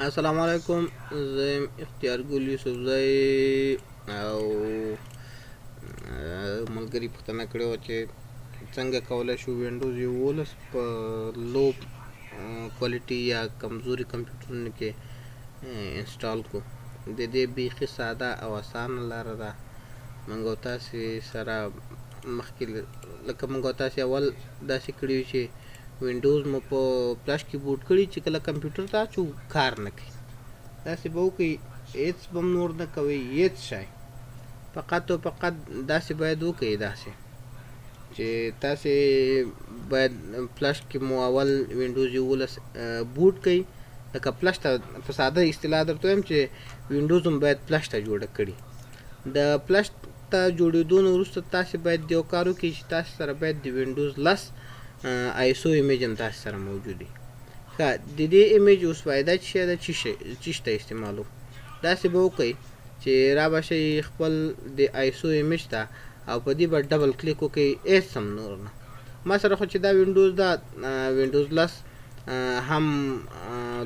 السلام علیکم. زه یم اختیار ګل یوسفزی او ملګري پوښتنه کړې وه چې څنګه کولی شو وینډوز 11 په لو کوالټي یا کمزوري کمپیوټرونو کې انسټال کړو. د دې بیخي ساده او اسانه لاره ده. موږ او تاسې سره مخکې لکه موږ او تاسې اول داسې کړي وي چې وینډوز مو په فلش کې بوټ کړي چې کله کمپیوټر ته اچو کار نه کوي. داسې به وکړئ، هېڅ به هم نور نه کوئ، هېڅ شی. فقط او فقط داسې باید وکړئ داسې چې تاسې باید فلش کې مو اول وینډوز 11 بوټ کړئ. لکه فلش ته په ساده اصطلاح درته وایم چې وینډوز هم باید فلش ته جوړه کړي. د فلش ته جوړېدو نه وروسته تاسې باید یو کار وکړئ چې تاسې سره باید د وینډوز 10 آیسو ایمیج هم تاسې سره موجود وي. ښه، د دې ایمیج اوس فایده څه شی ده، چی شته استعمالو. داسې به وکړئ چې را به شئ خپل د آیسو ایمیج ته او په دې به ډبل کلیک وکړئ، هېڅ هم نور نه. ما سره خو چې دا وینډوز ده، وینډوز 10 هم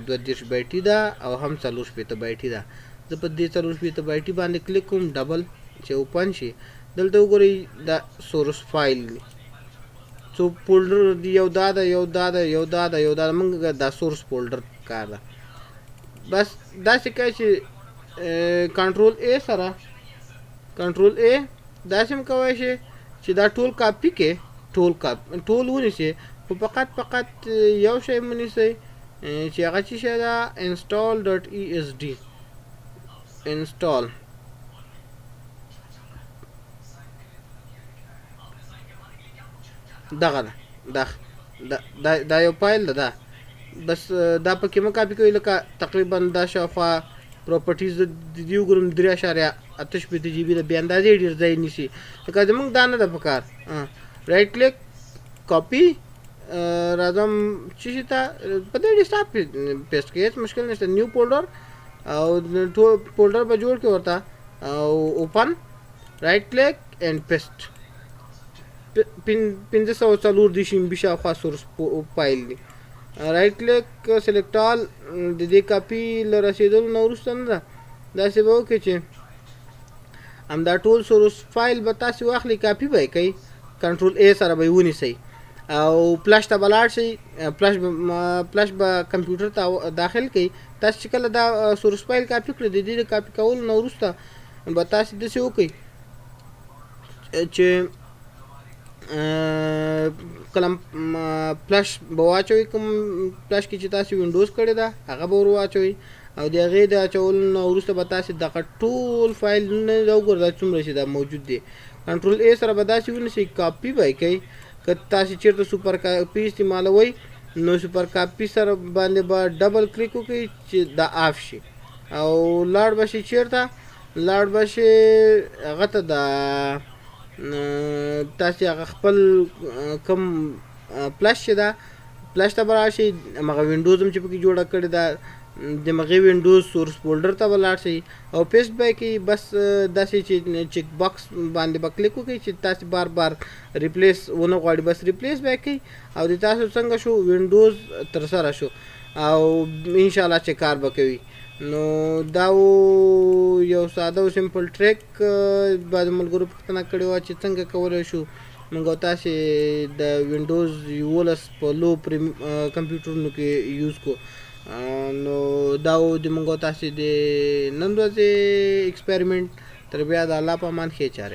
32 بایټي ده او هم 4 بایټي ده. زه په دې 4 بایټي باندې کلیک کوم، ډبل چې اوپن شي. دلته وګورئ دا سورس فایل دی، څو فولډر دی، یو دا ده، یو دا ده، یو دا ده، یو دا ده. موږ دا سورس فولډر کار ده. بس داسې کوئ چې کنټرول ای سره کنټرول ای داسې هم کولی شي چې دا ټول کاپي کې ټول ونیسئ، خو فقط یو شی مو نیسئ چې هغه څه شی ده، انسټال ډاټ ای اس ډي. انسټال دغه ده، دا یو فایل ده. دا بس دا پکې مه کاپي کوئ. لکه تقریبا دا شاوخوا پراپرټیز د دې وګورم 3.88 جی بي ده، بې اندازې ډېر ځای نیسي. لکه زموږ دا نه ده په کار. رایټ کلیک، کاپي، راځم څه شي ته، په دې ډیسکټاپ پیسټ کړئ، هېڅ مشکل نشته. نیو فولډر او ټول فولډر به جوړ کړئ ورته، او اوپن، رایټ کلیک اینډ پیسټ. 540 MB شاوخوا سورس فایل دی. رایټ کلیک، سلیکټ آل. د دې کاپي له رسېدلو نه وروسته نه ده، داسې به وکړئ چې همدا ټول سورس فایل به تاسې واخلئ، کاپي به یې کوئ، کنټرول ای سره به یې ونیسئ او فلش ته به لاړ شئ. فلش به کمپیوټر ته داخل کړئ. تاسې چې کله دا سورس فایل کاپي کړئ، د دې د کاپي کولو نه وروسته به تاسې داسې وکړئ چې کله فلش به واچوئ، کوم فلش کې چې تاسې وینډوز کړې ده هغه به ور واچوئ، او د هغې د اچولو نه وروسته به تاسې دغه ټول فایلونه وګورئ دا څومره چې دا موجود دی. کنټرول ای سره به داسې ونیسئ، کاپي به یې کوئ. که تاسې چېرته سوپر کاپي استعمالوئ نو سوپر کاپي سره باندې به ډبل کلیک وکړئ چې دا آف شي، او لاړ به شئ چېرته، لاړ به شئ هغه ته د تاسې هغه خپل کوم فلش چې ده، فلش ته به راشئ، همغه وینډوز هم چې پکې جوړه کړې ده د هغې وینډوز سورس فولډر ته به لاړ شئ او پیسټ به یې کوئ. بس داسې چې چیک باکس باندې به کلیک وکړئ چې تاسې بار بار ریپلیس ونه غواړئ، بس ریپلیس به یې کوئ او د تاسو څنګه شو وینډوز ترسره شو او انشاءالله چې کار به کوي. نو دا یو ساده او سمپل ټریک بعضې ملګرو پوښتنه کړې وه چې څنګه کولی شو موږ او تاسې د وینډوز 11 په لو کمپیوټرونو کې یوز کړو. نو دا د موږ او تاسې د نن ورځې ایکسپریمنټ. تر بیا د الله په امان، ښې چارې.